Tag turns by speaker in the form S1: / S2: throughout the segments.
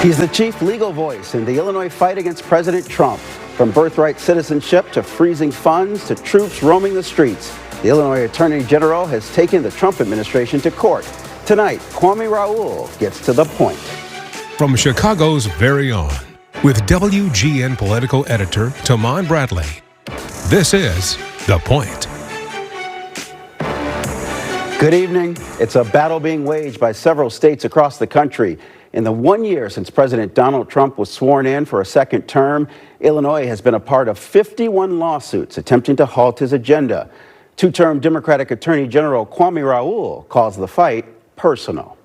S1: He's the chief legal voice in the Illinois fight against President Trump. From birthright citizenship to freezing funds to troops roaming the streets, the Illinois Attorney General has taken the Trump administration to court. Tonight, Kwame Raoul gets to the point.
S2: From Chicago's very own, with WGN political editor Taman Bradley, this is The Point.
S1: Good evening. It's a battle being waged by several states across the country. In the 1 year since President Donald Trump was sworn in for a second term, Illinois has been a part of 51 lawsuits attempting to halt his agenda. Two-term Democratic Attorney General Kwame Raoul calls the fight personal.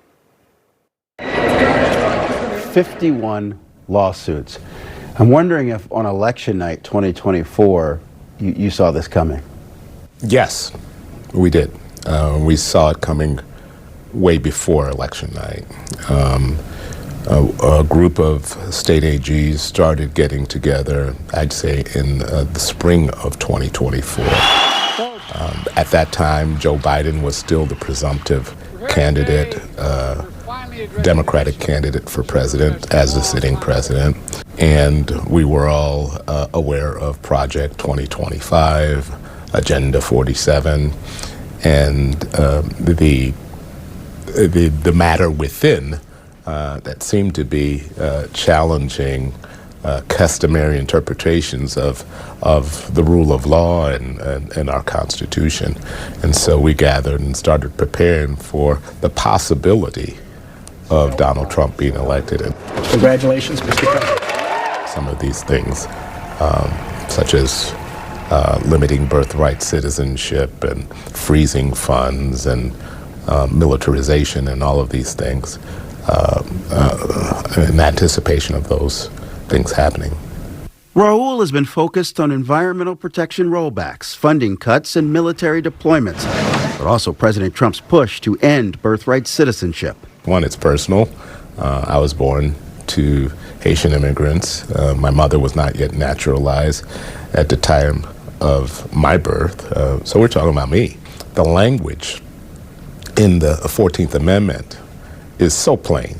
S1: 51 lawsuits. I'm wondering if on election night 2024, you saw this coming.
S3: Yes, we did. We saw it coming way before election night. A group of state AGs started getting together, I'd say, in the spring of 2024. At that time, Joe Biden was still the presumptive candidate, Democratic candidate for president as the sitting president. And we were all aware of Project 2025, Agenda 47, and the matter within that seemed to be challenging customary interpretations of the rule of law and our Constitution. And so we gathered and started preparing for the possibility of Donald Trump being elected.
S4: Congratulations, Mr. President.
S3: Some of these things, such as limiting birthright citizenship and freezing funds and militarization and all of these things, in anticipation of those things happening.
S1: Raoul has been focused on environmental protection rollbacks, funding cuts, and military deployments, but also President Trump's push to end birthright citizenship.
S3: One, it's personal. I was born to Haitian immigrants. My mother was not yet naturalized at the time of my birth. So we're talking about me. The language in the 14th Amendment is so plain.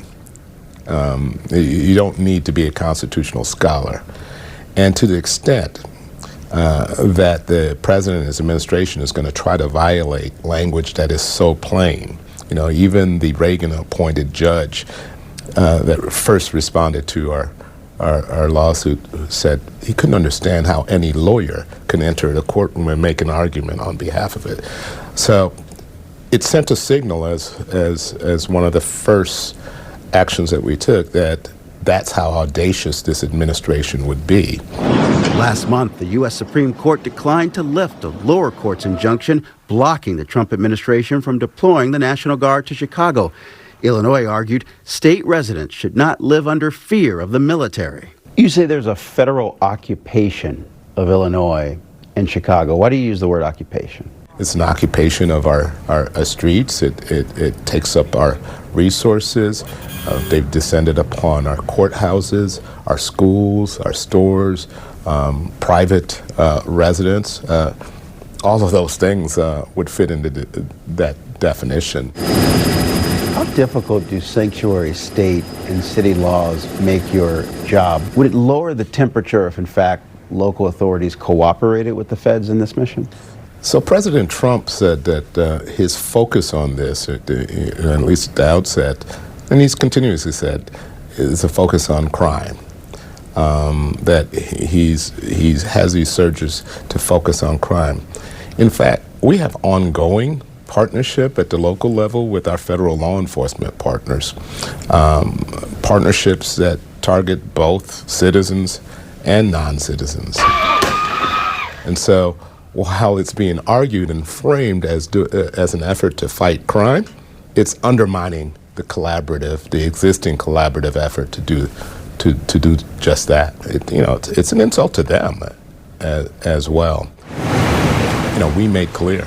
S3: You don't need to be a constitutional scholar. And to the extent that the president and his administration is going to try to violate language that is so plain, you know, even the Reagan-appointed judge that first responded to our lawsuit said he couldn't understand how any lawyer can enter the courtroom and make an argument on behalf of it. So it sent a signal as one of the first actions that we took that's how audacious this administration would be.
S1: Last month, the U.S. Supreme Court declined to lift a lower court's injunction blocking the Trump administration from deploying the National Guard to Chicago. Illinois argued state residents should not live under fear of the military. You say there's a federal occupation of Illinois and Chicago. Why do you use the word occupation?
S3: It's an occupation of our streets. It takes up our resources. They've descended upon our courthouses, our schools, our stores, private residents. All of those things would fit into that definition.
S1: How difficult do sanctuary state and city laws make your job? Would it lower the temperature if, in fact, local authorities cooperated with the feds in this mission?
S3: So President Trump said that his focus on this, at least at the outset, and he's continuously said, is a focus on crime. That he has these surges to focus on crime. In fact, we have ongoing partnership at the local level with our federal law enforcement partners. Partnerships that target both citizens and non-citizens. And so, while it's being argued and framed as an effort to fight crime, it's undermining the existing collaborative effort to do just that. It's an insult to them as well. We made clear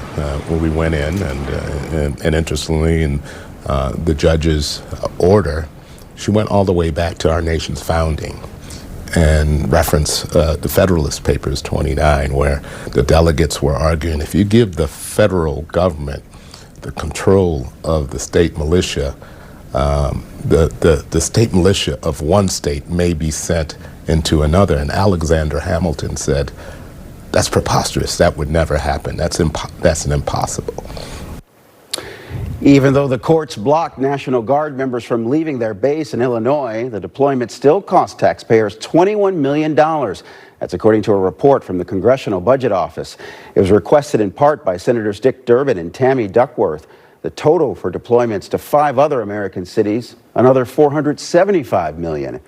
S3: when we went in, and interestingly, in the judge's order, she went all the way back to our nation's founding and referenced the Federalist Papers 29, where the delegates were arguing if you give the federal government the control of the state militia, The state militia of one state may be sent into another. And Alexander Hamilton said, that's preposterous. That would never happen. That's an impossible.
S1: Even though the courts blocked National Guard members from leaving their base in Illinois, the deployment still cost taxpayers $21 million. That's according to a report from the Congressional Budget Office. It was requested in part by Senators Dick Durbin and Tammy Duckworth. The total for deployments to 5 other American cities, another $475 million.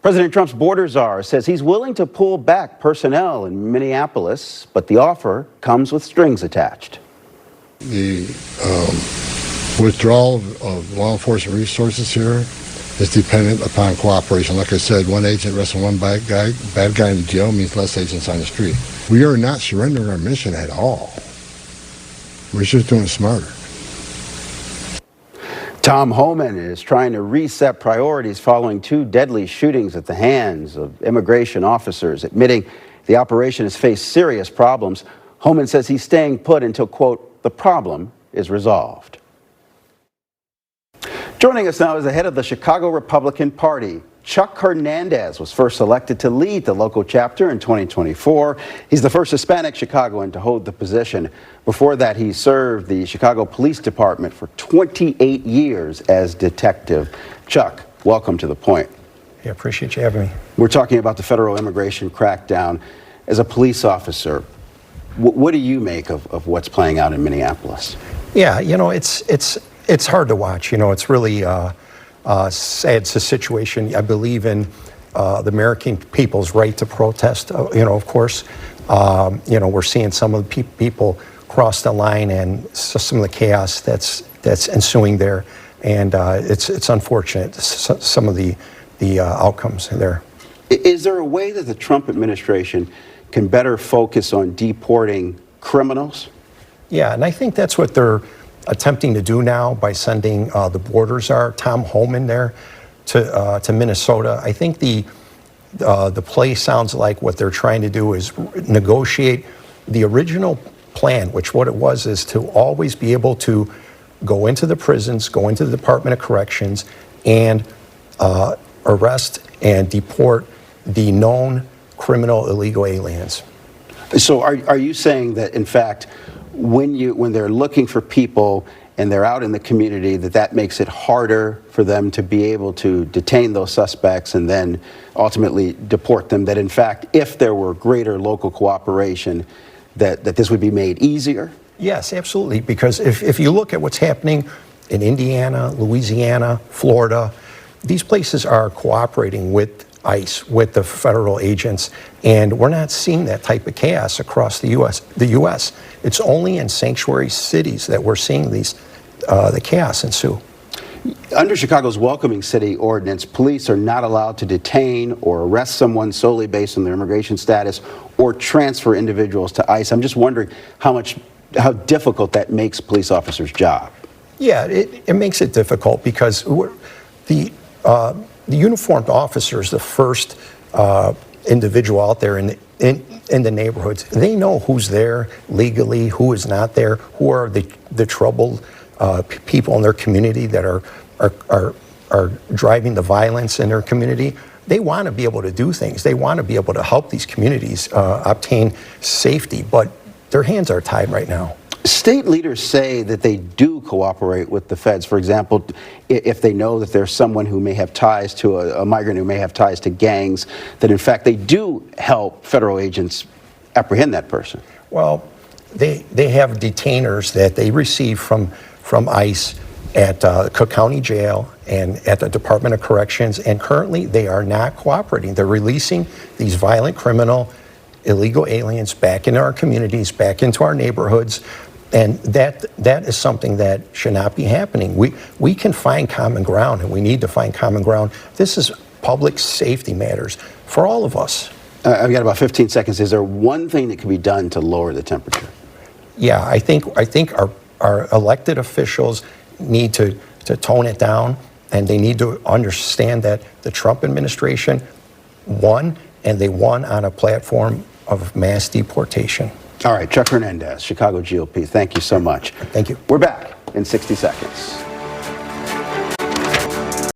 S1: President Trump's border czar says he's willing to pull back personnel in Minneapolis, but the offer comes with strings attached.
S5: The withdrawal of law enforcement resources here is dependent upon cooperation. Like I said, one agent arresting one bad guy in jail means less agents on the street. We are not surrendering our mission at all. We're just doing it smarter.
S1: Tom Homan is trying to reset priorities following 2 deadly shootings at the hands of immigration officers, admitting the operation has faced serious problems. Homan says he's staying put until, quote, the problem is resolved. Joining us now is the head of the Chicago Republican Party. Chuck Hernandez was first elected to lead the local chapter in 2024. He's the first Hispanic Chicagoan to hold the position. Before that, he served the Chicago Police Department for 28 years as detective. Chuck, welcome to The Point.
S4: Yeah, appreciate you having me.
S1: We're talking about the federal immigration crackdown. As a police officer, what do you make of what's playing out in Minneapolis?
S4: Yeah, you know, it's hard to watch. You know, it's really sad. It's a situation. I believe in the American people's right to protest. You know, of course, you know, we're seeing some of the people cross the line, and some of the chaos that's ensuing there, and it's unfortunate. Some of the outcomes there.
S1: Is there a way that the Trump administration can better focus on deporting criminals?
S4: Yeah, and I think that's what they're attempting to do now by sending the border czar, Tom Homan, there to Minnesota. I think the play sounds like what they're trying to do is negotiate the original plan, which what it was is to always be able to go into the prisons, go into the Department of Corrections, and arrest and deport the known criminal illegal aliens.
S1: So are you saying that, in fact, when they're looking for people and they're out in the community, that makes it harder for them to be able to detain those suspects and then ultimately deport them, that in fact, if there were greater local cooperation, that this would be made easier?
S4: Yes, absolutely, because if you look at what's happening in Indiana, Louisiana, Florida, these places are cooperating with ICE, with the federal agents, and we're not seeing that type of chaos across the U.S. It's only in sanctuary cities that we're seeing the chaos ensue.
S1: Under Chicago's Welcoming City Ordinance, police are not allowed to detain or arrest someone solely based on their immigration status or transfer individuals to ICE. I'm just wondering how difficult that makes police officers' job.
S4: Yeah, it makes it difficult because the uniformed officer is the first individual out there in the neighborhoods. They know who's there legally, who is not there, who are the troubled people in their community that are driving the violence in their community. They want to be able to do things. They want to be able to help these communities obtain safety, but their hands are tied right now.
S1: State leaders say that they do cooperate with the feds. For example, if they know that there's someone who may have ties to a migrant who may have ties to gangs, that in fact they do help federal agents apprehend that person.
S4: Well, they have detainers that they receive from ICE at Cook County Jail and at the Department of Corrections, and currently they are not cooperating. They're releasing these violent criminal illegal aliens back into our communities, back into our neighborhoods. And that is something that should not be happening. We can find common ground, and we need to find common ground. This is public safety matters for all of us.
S1: I've got about 15 seconds. Is there one thing that can be done to lower the temperature?
S4: Yeah, I think our elected officials need to tone it down, and they need to understand that the Trump administration won, and they won on a platform of mass deportation.
S1: All right, Chuck Hernandez, Chicago GOP, thank you so much.
S4: Thank you.
S1: We're back in 60 seconds.